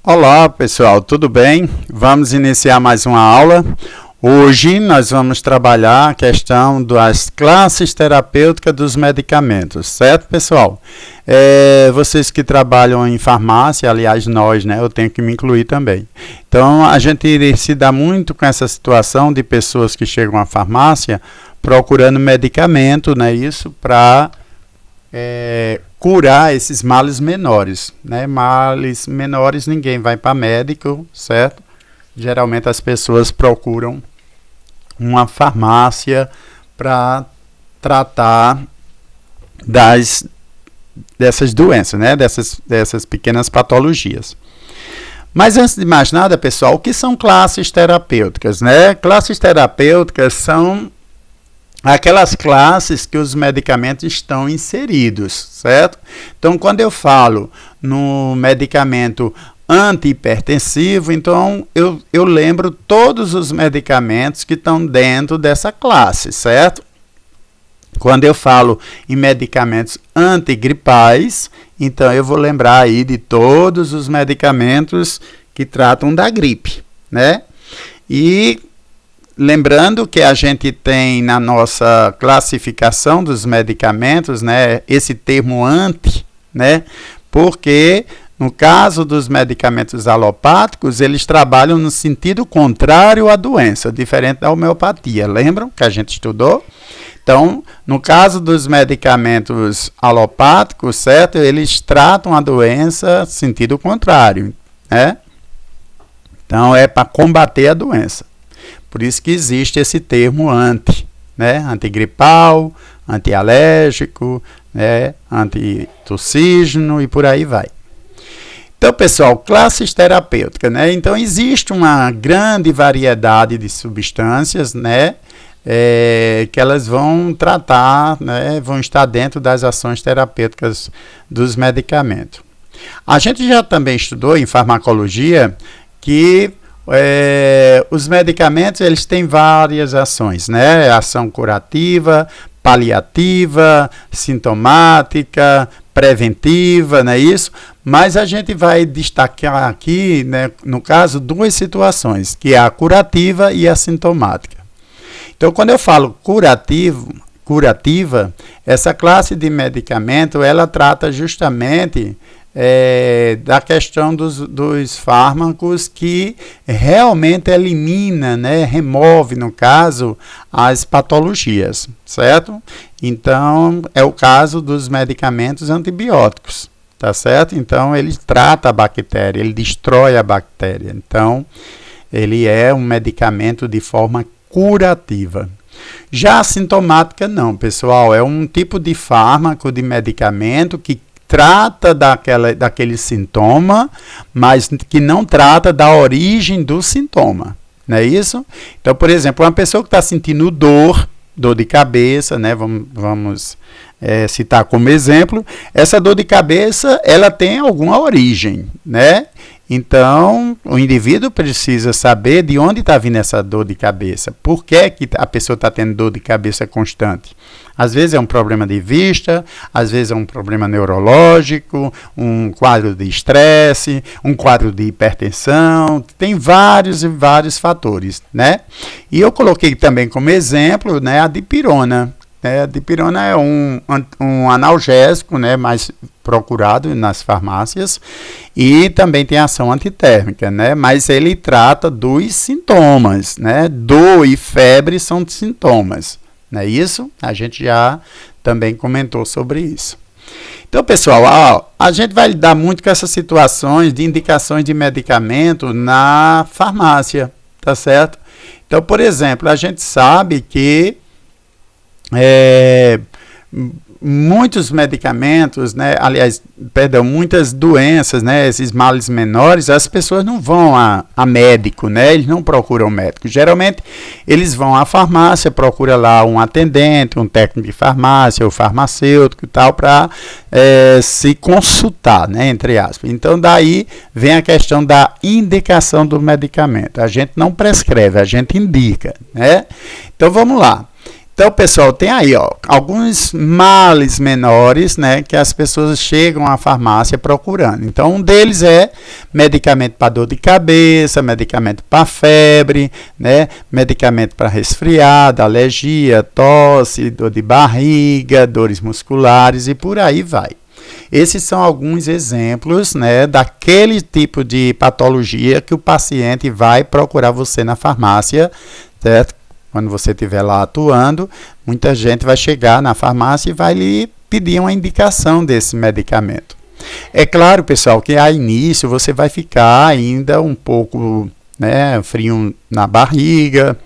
Olá pessoal, tudo bem? Vamos iniciar mais uma aula. Hoje nós vamos trabalhar a questão das classes terapêuticas dos medicamentos, certo pessoal? Vocês que trabalham em farmácia, aliás nós, né? Eu tenho que me incluir também. Então a gente se dá muito com essa situação de pessoas que chegam à farmácia procurando medicamento, né? Isso para curar esses males menores, né? Males menores ninguém vai para médico, certo? Geralmente as pessoas procuram uma farmácia para tratar dessas doenças, né? Dessas pequenas patologias. Mas antes de mais nada, pessoal, o que são classes terapêuticas, né? Classes terapêuticas são aquelas classes que os medicamentos estão inseridos, certo? Então, quando eu falo no medicamento antihipertensivo, então eu lembro todos os medicamentos que estão dentro dessa classe, certo? Quando eu falo em medicamentos antigripais, então eu vou lembrar aí de todos os medicamentos que tratam da gripe, né? E lembrando que a gente tem na nossa classificação dos medicamentos, né, esse termo anti, né, porque no caso dos medicamentos alopáticos, eles trabalham no sentido contrário à doença, diferente da homeopatia. Lembram que a gente estudou? Então, no caso dos medicamentos alopáticos, certo, eles tratam a doença no sentido contrário, né? Então, é para combater a doença. Por isso que existe esse termo anti, né? Antigripal, antialérgico, né? Antitussígeno e por aí vai. Então, pessoal, classes terapêuticas, né? Então, existe uma grande variedade de substâncias, né? Que elas vão tratar, né? Vão estar dentro das ações terapêuticas dos medicamentos. A gente já também estudou em farmacologia que os medicamentos eles têm várias ações, né? Ação curativa, paliativa, sintomática, preventiva, não é isso? Mas a gente vai destacar aqui, né, no caso, duas situações, que é a curativa e a sintomática. Então, quando eu falo curativa, essa classe de medicamento, ela trata justamente da questão dos fármacos que realmente elimina, né, remove, no caso, as patologias, certo? Então, é o caso dos medicamentos antibióticos, tá certo? Então, ele trata a bactéria, ele destrói a bactéria. Então, ele é um medicamento de forma curativa. Já a sintomática não, pessoal, é um tipo de fármaco, de medicamento que trata daquele sintoma, mas que não trata da origem do sintoma, não é isso? Então, por exemplo, uma pessoa que está sentindo dor de cabeça, né? Vamos citar como exemplo, essa dor de cabeça, ela tem alguma origem, né? Então, o indivíduo precisa saber de onde está vindo essa dor de cabeça. Por que a pessoa está tendo dor de cabeça constante? Às vezes é um problema de vista, às vezes é um problema neurológico, um quadro de estresse, um quadro de hipertensão. Tem vários e vários fatores, né? E eu coloquei também como exemplo, né, a dipirona. A dipirona é um analgésico, né, mais procurado nas farmácias e também tem ação antitérmica, né, mas ele trata dos sintomas, né, dor e febre são sintomas, não é isso? A gente já também comentou sobre isso. Então, pessoal, a gente vai lidar muito com essas situações de indicações de medicamento na farmácia, tá certo? Então, por exemplo, a gente sabe que muitos medicamentos, né, muitas doenças, né, esses males menores, as pessoas não vão a médico, né, eles não procuram médico. Geralmente, eles vão à farmácia, procuram lá um atendente, um técnico de farmácia, ou farmacêutico e tal, para se consultar, né, entre aspas. Então, daí vem a questão da indicação do medicamento. A gente não prescreve, a gente indica, né. Então, vamos lá. Então, pessoal, tem aí, ó, alguns males menores, né, que as pessoas chegam à farmácia procurando. Então, um deles é medicamento para dor de cabeça, medicamento para febre, né, medicamento para resfriado, alergia, tosse, dor de barriga, dores musculares e por aí vai. Esses são alguns exemplos, né, daquele tipo de patologia que o paciente vai procurar você na farmácia, certo? Quando você estiver lá atuando, muita gente vai chegar na farmácia e vai lhe pedir uma indicação desse medicamento. É claro, pessoal, que a início você vai ficar ainda um pouco, né, frio na barriga,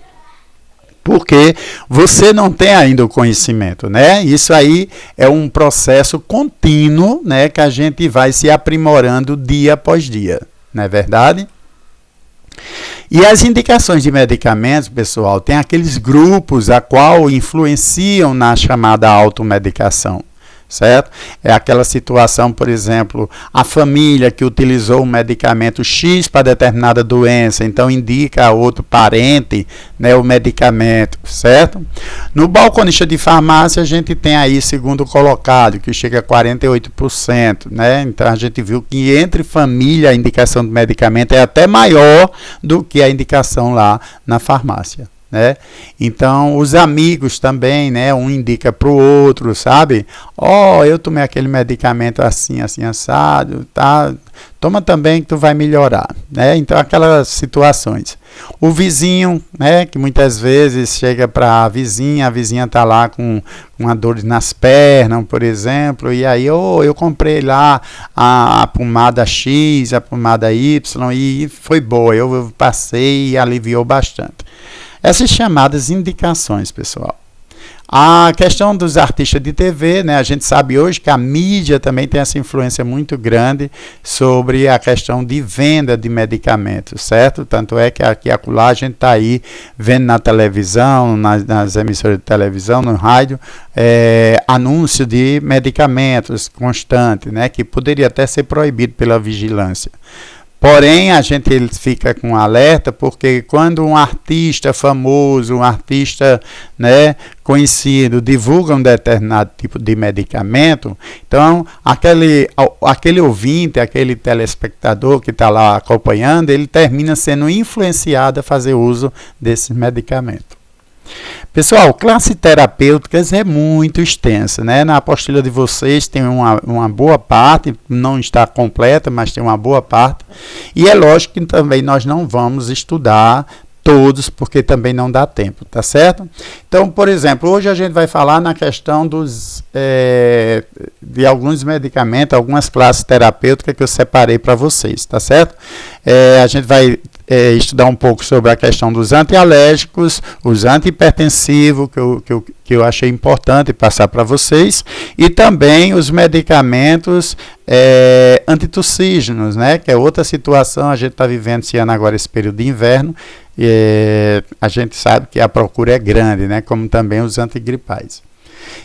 porque você não tem ainda o conhecimento, né? Isso aí é um processo contínuo, né, que a gente vai se aprimorando dia após dia, não é verdade? E as indicações de medicamentos, pessoal, tem aqueles grupos a qual influenciam na chamada automedicação, certo? É aquela situação, por exemplo, a família que utilizou um medicamento X para determinada doença, então indica a outro parente, né, o medicamento, certo? No balconista de farmácia a gente tem aí segundo colocado, que chega a 48%, né? Então a gente viu que entre família a indicação do medicamento é até maior do que a indicação lá na farmácia, né? Então os amigos também, né, um indica para o outro, sabe? Ó, eu tomei aquele medicamento assim, assim, assado, tá? Toma também que tu vai melhorar, né? Então aquelas situações. O vizinho, né, que muitas vezes chega para a vizinha tá lá com uma dor nas pernas, por exemplo, e aí eu comprei lá a pomada X, a pomada Y e foi boa, eu passei e aliviou bastante. Essas chamadas indicações, pessoal. A questão dos artistas de TV, né? A gente sabe hoje que a mídia também tem essa influência muito grande sobre a questão de venda de medicamentos, certo? Tanto é que aqui e acolá a gente está aí vendo na televisão, nas emissoras de televisão, no rádio, anúncio de medicamentos constante, né? Que poderia até ser proibido pela vigilância. Porém, a gente fica com alerta porque quando um artista famoso, um artista, né, conhecido, divulga um determinado tipo de medicamento, então aquele ouvinte, aquele telespectador que está lá acompanhando, ele termina sendo influenciado a fazer uso desse medicamento. Pessoal, classe terapêuticas é muito extensa, né? Na apostila de vocês tem uma boa parte, não está completa, mas tem uma boa parte. E é lógico que também nós não vamos estudar todos, porque também não dá tempo, tá certo? Então, por exemplo, hoje a gente vai falar na questão de alguns medicamentos, algumas classes terapêuticas que eu separei para vocês, tá certo? A gente vai estudar um pouco sobre a questão dos antialérgicos, os antihipertensivos, que eu achei importante passar para vocês, e também os medicamentos antitussígenos, né? Que é outra situação, a gente está vivenciando agora esse período de inverno, e a gente sabe que a procura é grande, né? Como também os antigripais.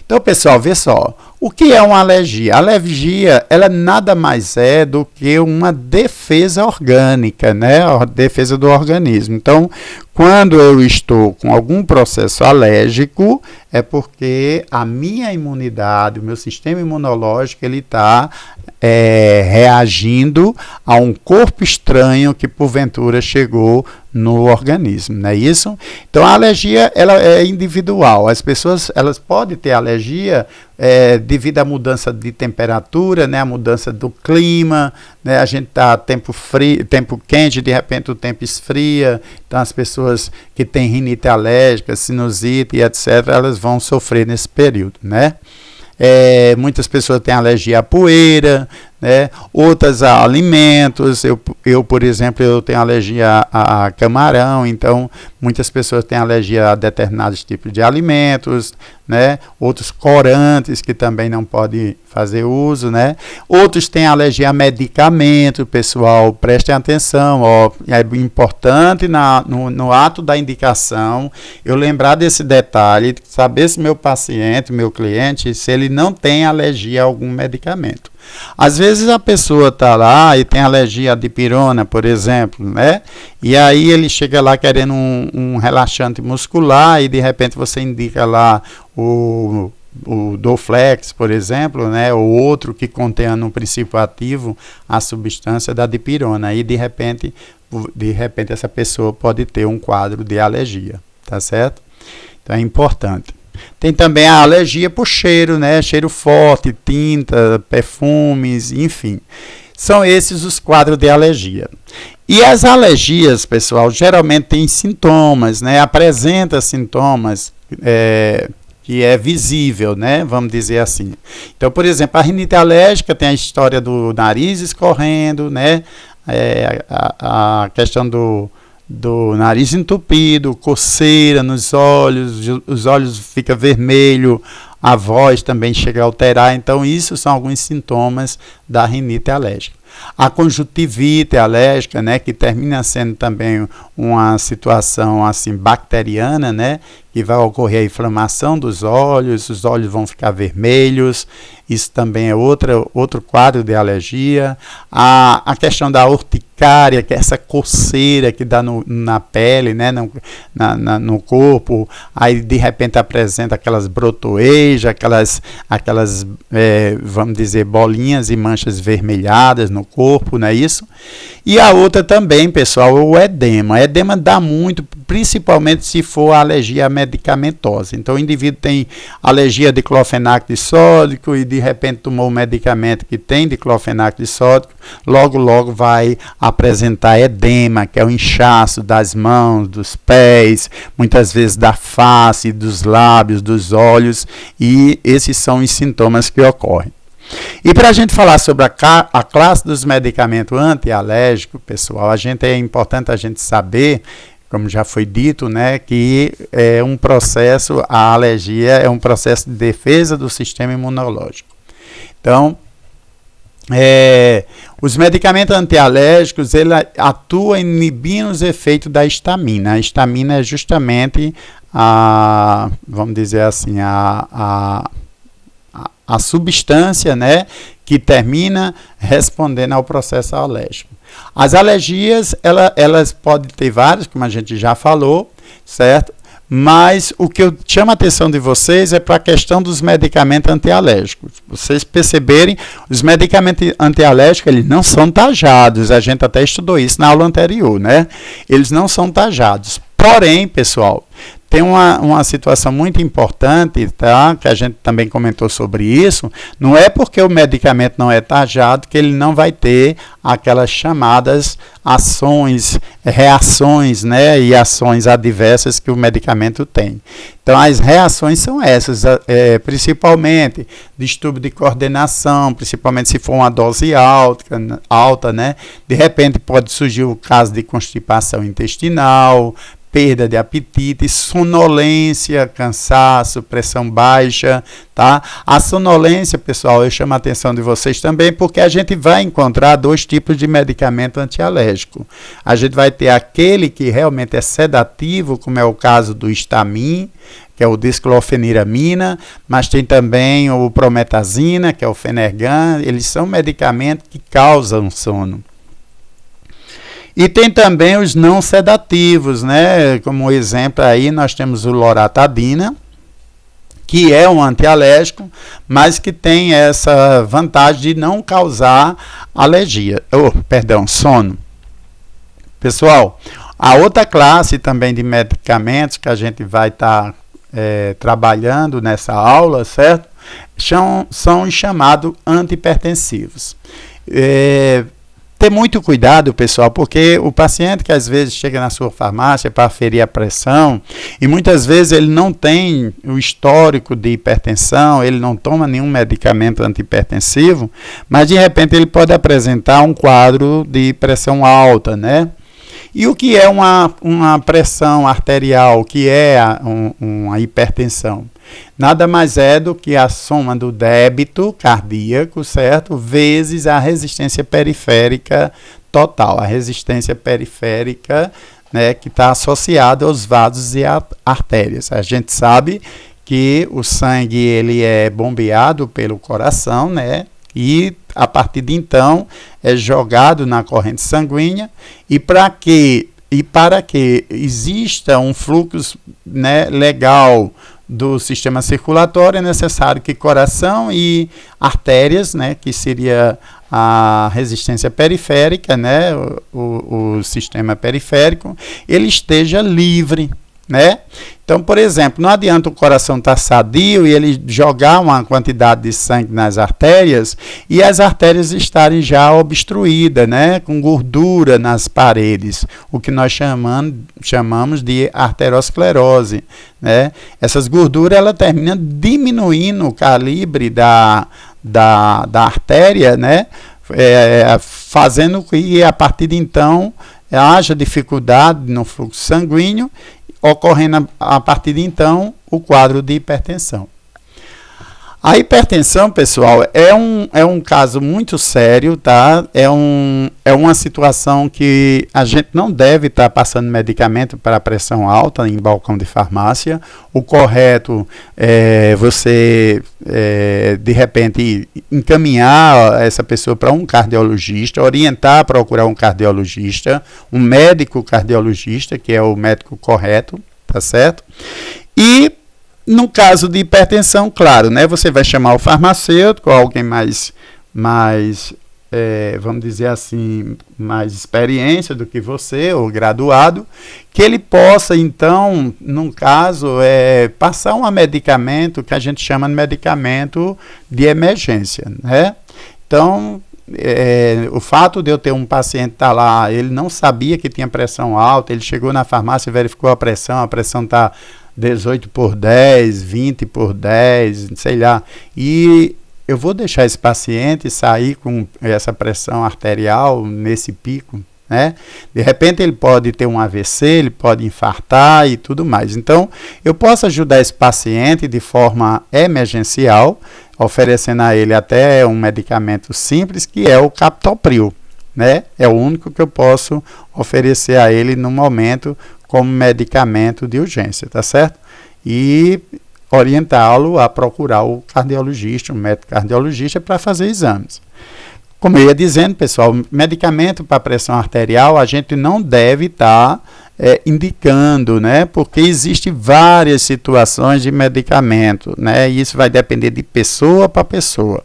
Então, pessoal, vê só, o que é uma alergia? A alergia, ela nada mais é do que uma defesa orgânica, né? A defesa do organismo. Então, quando eu estou com algum processo alérgico, é porque a minha imunidade, o meu sistema imunológico, ele está reagindo a um corpo estranho que porventura chegou no organismo, não é isso? Então a alergia ela é individual. As pessoas elas podem ter alergia devido à mudança de temperatura, né, a mudança do clima, né, a gente está tempo frio, tempo quente, de repente o tempo esfria, então as pessoas que têm rinite alérgica, sinusite e etc, elas vão sofrer nesse período, né? Muitas pessoas têm alergia à poeira, né? Outras a alimentos. Eu, por exemplo, eu tenho alergia a camarão, então muitas pessoas têm alergia a determinados tipos de alimentos, né? Outros corantes que também não podem fazer uso, né? Outros têm alergia a medicamento, pessoal, prestem atenção, ó, é importante no ato da indicação eu lembrar desse detalhe, saber se meu paciente, meu cliente, se ele não tem alergia a algum medicamento. Às vezes a pessoa está lá e tem alergia à dipirona, por exemplo, né? E aí ele chega lá querendo um um relaxante muscular e de repente você indica lá o Dorflex, por exemplo, né, ou outro que contém no princípio ativo a substância da dipirona, e de repente essa pessoa pode ter um quadro de alergia, tá certo? Então é importante. Tem também a alergia por cheiro, né, cheiro forte, tinta, perfumes, enfim. São esses os quadros de alergia. E as alergias, pessoal, geralmente têm sintomas, né, apresenta sintomas, que é visível, né? Vamos dizer assim. Então, por exemplo, a rinite alérgica tem a história do nariz escorrendo, né? A questão do nariz entupido, coceira nos olhos, os olhos ficam vermelhos, a voz também chega a alterar. Então, isso são alguns sintomas da rinite alérgica. A conjuntivite alérgica, né, que termina sendo também uma situação assim bacteriana, né, que vai ocorrer a inflamação dos olhos, os olhos vão ficar vermelhos, isso também é outro quadro de alergia. A questão da urticária, que é essa coceira que dá na pele, né, no corpo, aí de repente apresenta aquelas brotoejas, aquelas vamos dizer, bolinhas e manchas vermelhadas no corpo, não é isso? E a outra também, pessoal, é o edema. O edema dá muito, principalmente se for alergia medicamentosa. Então, o indivíduo tem alergia de diclofenaco de sódico e de repente tomou um medicamento que tem diclofenaco de sódico, logo vai apresentar edema, que é o inchaço das mãos, dos pés, muitas vezes da face, dos lábios, dos olhos, e esses são os sintomas que ocorrem. E para a gente falar sobre a classe dos medicamentos antialérgicos, pessoal, é importante a gente saber, como já foi dito, né, que é um processo, a alergia é um processo de defesa do sistema imunológico. Então, os medicamentos antialérgicos, ele atua inibindo os efeitos da histamina. A histamina é justamente vamos dizer assim, a substância, né, que termina respondendo ao processo alérgico. As alergias, elas podem ter várias, como a gente já falou, certo? Mas o que eu chamo a atenção de vocês é para a questão dos medicamentos antialérgicos. Vocês perceberem, os medicamentos antialérgicos, eles não são taxados. A gente até estudou isso na aula anterior, né? Eles não são taxados. Porém, pessoal, tem uma situação muito importante, tá? Que a gente também comentou sobre isso. Não é porque o medicamento não é taxado que ele não vai ter aquelas chamadas ações, reações, né? E ações adversas que o medicamento tem. Então, as reações são essas, principalmente distúrbio de coordenação, principalmente se for uma dose alta, né? De repente pode surgir o caso de constipação intestinal, perda de apetite, sonolência, cansaço, pressão baixa, tá? A sonolência, pessoal, eu chamo a atenção de vocês também, porque a gente vai encontrar dois tipos de medicamento antialérgico. A gente vai ter aquele que realmente é sedativo, como é o caso do Histamin, que é o desclofeniramina, mas tem também o prometazina, que é o Fenergan. Eles são medicamentos que causam sono. E tem também os não sedativos, né? Como exemplo aí nós temos o loratadina, que é um antialérgico, mas que tem essa vantagem de não causar alergia, sono. Pessoal, a outra classe também de medicamentos que a gente vai estar trabalhando nessa aula, certo? São os chamados antihipertensivos. Ter muito cuidado, pessoal, porque o paciente que às vezes chega na sua farmácia para aferir a pressão e muitas vezes ele não tem o histórico de hipertensão, ele não toma nenhum medicamento antihipertensivo, mas de repente ele pode apresentar um quadro de pressão alta, né? E o que é uma pressão arterial, o que é uma hipertensão? Nada mais é do que a soma do débito cardíaco, certo? Vezes a resistência periférica total. A resistência periférica, né, que está associada aos vasos e artérias. A gente sabe que o sangue ele é bombeado pelo coração, né? E a partir de então é jogado na corrente sanguínea, e para que e para que exista um fluxo, né, legal do sistema circulatório, é necessário que coração e artérias, né, que seria a resistência periférica, né, o sistema periférico, ele esteja livre, né? Então, por exemplo, não adianta o coração estar sadio e ele jogar uma quantidade de sangue nas artérias e as artérias estarem já obstruídas, né, com gordura nas paredes, o que nós chamamos de arteriosclerose, né? Essas gorduras ela terminam diminuindo o calibre da artéria, né? Fazendo que a partir de então haja dificuldade no fluxo sanguíneo, ocorrendo a partir de então o quadro de hipertensão. A hipertensão, pessoal, é um caso muito sério, tá? É uma situação que a gente não deve estar passando medicamento para pressão alta em balcão de farmácia. O correto é você, de repente, encaminhar essa pessoa para um cardiologista, orientar a procurar um cardiologista, um médico cardiologista, que é o médico correto, tá certo? E no caso de hipertensão, claro, né, você vai chamar o farmacêutico, alguém mais vamos dizer assim, mais experiência do que você, ou graduado, que ele possa, então, num caso, passar um medicamento que a gente chama de medicamento de emergência, né? Então, o fato de eu ter um paciente que está lá, ele não sabia que tinha pressão alta, ele chegou na farmácia e verificou a pressão está 18/10, 20/10, sei lá, e eu vou deixar esse paciente sair com essa pressão arterial nesse pico, né? De repente ele pode ter um AVC, ele pode infartar e tudo mais. Então, eu posso ajudar esse paciente de forma emergencial, oferecendo a ele até um medicamento simples, que é o captopril, né? É o único que eu posso oferecer a ele no momento como medicamento de urgência, tá certo? E orientá-lo a procurar o cardiologista, o médico cardiologista, para fazer exames. Como eu ia dizendo, pessoal, medicamento para pressão arterial a gente não deve estar indicando, né? Porque existem várias situações de medicamento, né? E isso vai depender de pessoa para pessoa.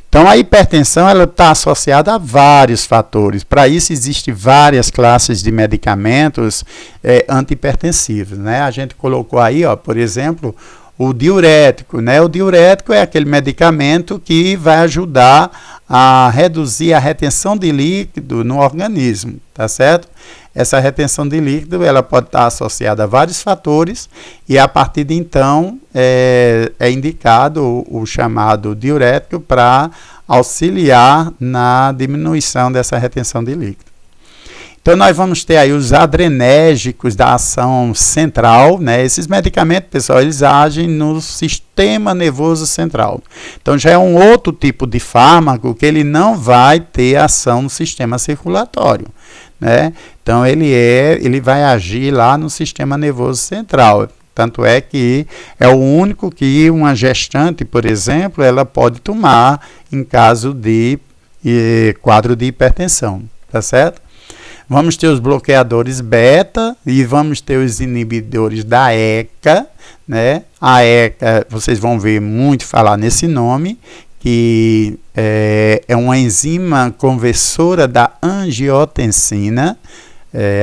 Então, a hipertensão ela está associada a vários fatores. Para isso, existem várias classes de medicamentos antihipertensivos, né? A gente colocou aí, ó, por exemplo, o diurético, né? O diurético é aquele medicamento que vai ajudar a reduzir a retenção de líquido no organismo, tá certo? Essa retenção de líquido ela pode estar associada a vários fatores e a partir de então é indicado o chamado diurético para auxiliar na diminuição dessa retenção de líquido. Então nós vamos ter aí os adrenérgicos da ação central, né? Esses medicamentos, pessoal, eles agem no sistema nervoso central. Então já é um outro tipo de fármaco que ele não vai ter ação no sistema circulatório, né? Então ele vai agir lá no sistema nervoso central. Tanto é que é o único que uma gestante, por exemplo, ela pode tomar em caso de quadro de hipertensão, tá certo? Vamos ter os bloqueadores beta e vamos ter os inibidores da ECA, né? A ECA, vocês vão ver muito falar nesse nome, que é uma enzima conversora da angiotensina.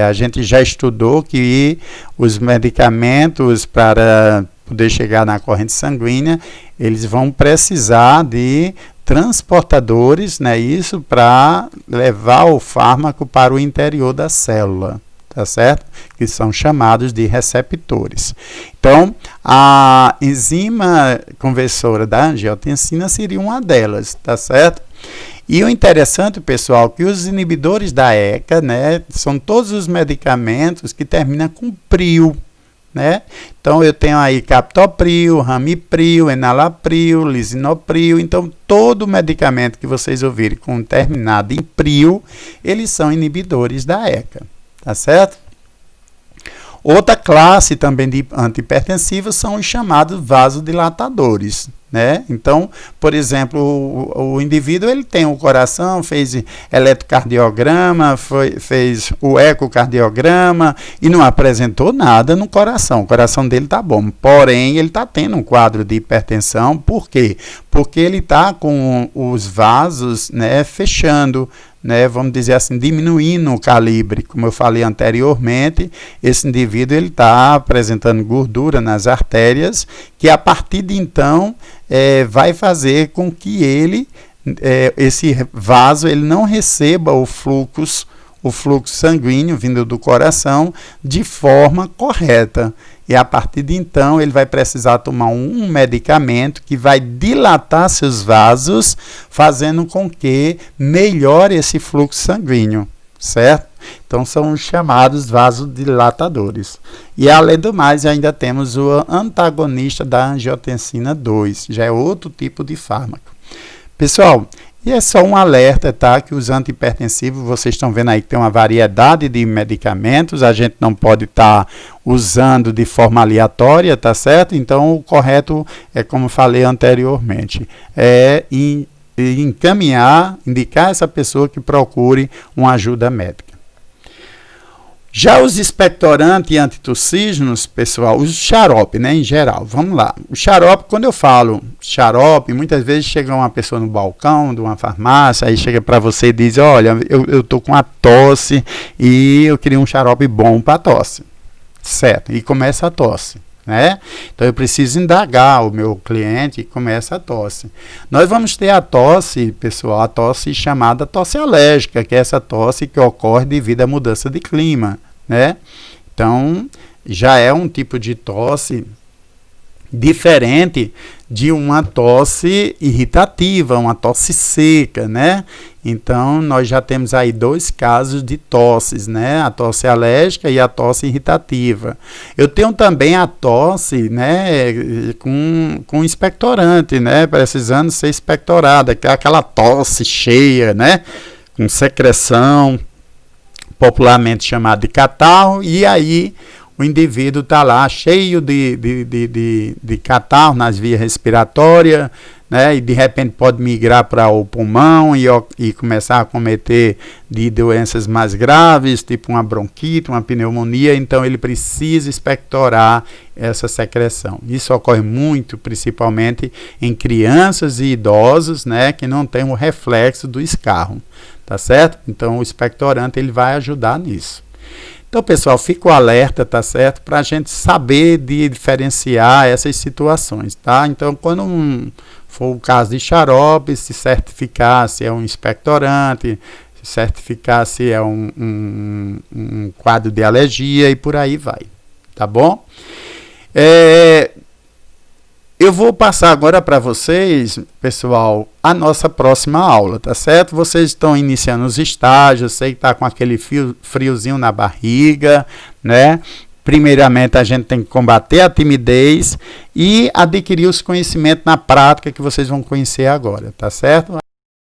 A gente já estudou que os medicamentos para poder chegar na corrente sanguínea, eles vão precisar de transportadores, né, isso para levar o fármaco para o interior da célula, tá certo? Que são chamados de receptores. Então, a enzima conversora da angiotensina seria uma delas, tá certo? E o interessante, pessoal, que os inibidores da ECA, né, são todos os medicamentos que terminam com pril, né? Então eu tenho aí captopril, ramipril, enalapril, lisinopril. Então todo medicamento que vocês ouvirem com terminado em pril, eles são inibidores da ECA, tá certo? Outra classe também de antihipertensivos são os chamados vasodilatadores, né? Então, por exemplo, o indivíduo ele tem o coração, fez eletrocardiograma, fez o ecocardiograma e não apresentou nada no coração. O coração dele está bom, porém ele está tendo um quadro de hipertensão. Por quê? Porque ele está com os vasos, né, fechando, né, vamos dizer assim, diminuindo o calibre. Como eu falei anteriormente, esse indivíduo ele está apresentando gordura nas artérias, que a partir de então vai fazer com que ele, esse vaso, ele não receba o fluxo sanguíneo vindo do coração de forma correta. E a partir de então ele vai precisar tomar um medicamento que vai dilatar seus vasos, fazendo com que melhore esse fluxo sanguíneo, certo? Então são os chamados vasodilatadores. E além do mais, ainda temos o antagonista da angiotensina 2, já é outro tipo de fármaco. Pessoal, e é só um alerta, tá? Que os antihipertensivos, vocês estão vendo aí que tem uma variedade de medicamentos, a gente não pode estar usando de forma aleatória, tá certo? Então, o correto é, como falei anteriormente, é indicar essa pessoa que procure uma ajuda médica. Já os expectorantes e antitussígenos, pessoal, os xarope, né, em geral, vamos lá. O xarope, quando eu falo xarope, muitas vezes chega uma pessoa no balcão de uma farmácia, aí chega para você e diz, olha, eu tô com a tosse e eu queria um xarope bom para tosse, certo? E começa a tosse, né? Então eu preciso indagar o meu cliente e começa a tosse. Nós vamos ter a tosse, pessoal, a tosse chamada tosse alérgica, que é essa tosse que ocorre devido à mudança de clima, né? Então já é um tipo de tosse diferente de uma tosse irritativa, uma tosse seca, né? Então, nós já temos aí dois casos de tosses, né? A tosse alérgica e a tosse irritativa. Eu tenho também a tosse, né, com expectorante, né? Precisando ser expectorada, que é aquela tosse cheia, né? Com secreção, popularmente chamada de catarro, e aí o indivíduo está lá cheio de catarro nas vias respiratórias, né, e de repente pode migrar para o pulmão e começar a cometer de doenças mais graves, tipo uma bronquite, uma pneumonia. Então ele precisa expectorar essa secreção. Isso ocorre muito, principalmente em crianças e idosos, né, que não têm o reflexo do escarro, tá certo? Então o expectorante ele vai ajudar nisso. Então, pessoal, fica o alerta, tá certo? Para a gente saber diferenciar essas situações, tá? Então, quando for o caso de xarope, se certificar se é um expectorante, se certificar se é um quadro de alergia e por aí vai, tá bom? Eu vou passar agora para vocês, pessoal, a nossa próxima aula, tá certo? Vocês estão iniciando os estágios, sei que está com aquele friozinho na barriga, né? Primeiramente, a gente tem que combater a timidez e adquirir os conhecimentos na prática que vocês vão conhecer agora, tá certo?